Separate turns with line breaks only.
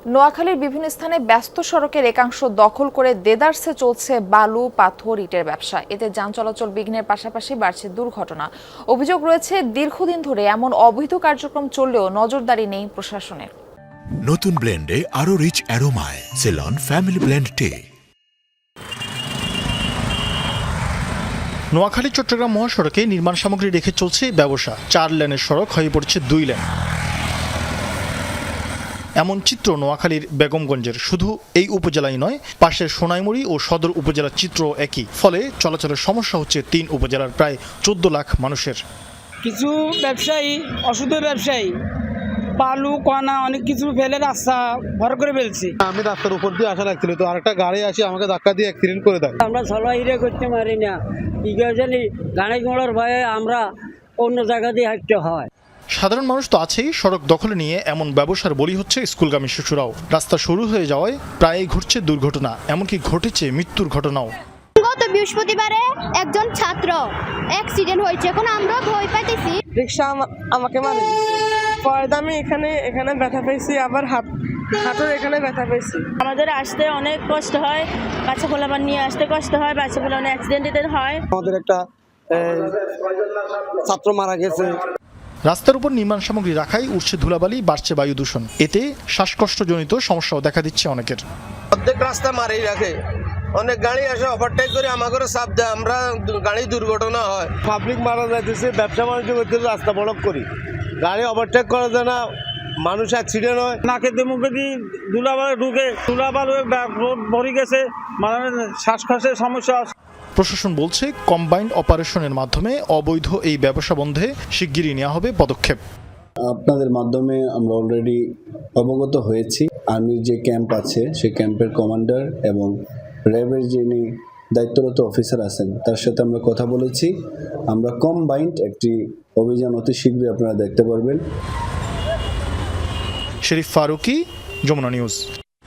নোয়াখালীর বিভিন্ন স্থানে ব্যস্ত সড়কের একাংশ দখল করে দেদারসে চলছে বালু পাথর ইটের ব্যবসা। এতে যান চলাচল বিঘ্নের পাশাপাশি বাড়ছে দুর্ঘটনা। অভিযোগ রয়েছে দীর্ঘদিন ধরে এমন অবৈধ কার্যক্রম চললেও নজরদারি নেই প্রশাসনের।
নতুন ব্লেন্ডে আরো রিচ অ্যারোমায় সেলন ফ্যামিলি ব্লেন্ড টে।
নোয়াখালী চট্টগ্রাম মহাসড়কে নির্মাণ সামগ্রী রেখে চলছে ব্যবসা। 4 লেনের সড়ক হয়ে পড়ছে 2 লেন। এমন চিত্র নোয়াখালীর বেগমগঞ্জের। শুধু এই উপজেলাই নয়, পাশের সোনাইমুড়ি ও সদর উপজেলার চিত্র একই। ফলে চলাচলের সমস্যা হচ্ছে 3 উপজেলার প্রায় 14 লাখ মানুষের।
কিছু ব্যবসায়ী, অসুধের ব্যবসায়ী বালু কণা অনেক কিছু ফেলে রাস্তা ভর করে ফেলছি।
আমি রাস্তার উপর দিয়ে আসা লাগছিল, তো আরেকটা গাড়ি আসি আমাকে ধাক্কা দিয়ে অ্যাক্সিডেন্ট করে দেয়।
আমরা চলাফেরা করতে পারি না, কি জানি গাড়ি ঘোড়ার ভয়ে আমরা অন্য জায়গা দিয়ে হাঁটতে হয়।
সাধারণ মানুষ তো আছেই, সড়ক দখলে নিয়ে এমন ব্যবসার বলি হচ্ছে স্কুলগামী শিশুরাও। রাস্তা শুরু হয়ে যাওয়ায় প্রায়ই ঘটছে দুর্ঘটনা, এমনকি ঘটেছে মৃত্যুর ঘটনাও।
গত বৃহস্পতিবারে একজন ছাত্র অ্যাক্সিডেন্ট হয়েছে, এখন আমরা ভয় পাইতেছি।
রিক্সা আমাকে মারে পরে আমি এখানে ব্যথা পেয়েছি, আবার হাঁটুর এখানে ব্যথা পেয়েছি।
আমাদের আসতে অনেক কষ্ট হয়, বাচ্চা পোলাপান নিয়ে আসতে কষ্ট হয়, বাচ্চা পোলা অনেক অ্যাক্সিডেন্ট হয়।
আমাদের একটা ছাত্র মারা গেছে।
রাস্তার উপর নির্মাণ সামগ্রী রাখাই উঠছে ধুলাবালি, বাড়ছে বায়ু দূষণ। এতে শ্বাসকষ্টজনিত সমস্যাও দেখা দিচ্ছে অনেকের।
অর্ধেক রাস্তা মারেই রাখে, অনেক গাড়ি আসে ওভারটেক করে আমাকে চাপ দেয়, আমরা গাড়ি দুর্ঘটনা হয়।
পাবলিক মারা যাইতেছে, ব্যবসা বাণিজ্য করতে রাস্তা ব্লক করি, গাড়ি ওভারটেক করা যায় না, মানুষ অ্যাক্সিডেন্ট হয়।
নাকে মুখে দিয়ে ধুলাবালু ঢুকে, ধুলাবালু ভরে গেছে, মানে শ্বাসকষ্টের সমস্যা।
প্রশাসন বলছে কম্বাইন্ড অপারেশনের মাধ্যমে অবৈধ এই ব্যবসা বন্ধে শিগগিরই নেওয়া হবে পদক্ষেপ।
আপনাদের মাধ্যমে আমরা অলরেডি অবগত হয়েছি। আর্মির যে ক্যাম্প আছে সেই ক্যাম্পের কমান্ডার এবং র্যাবের যিনি দায়িত্বরত অফিসার আছেন তার সাথে আমরা কথা বলেছি। আমরা কম্বাইন্ড একটি অভিযান অতি শীঘ্রই আপনারা দেখতে পারবেন।
শরীফ ফারুকী, যমুনা নিউজ।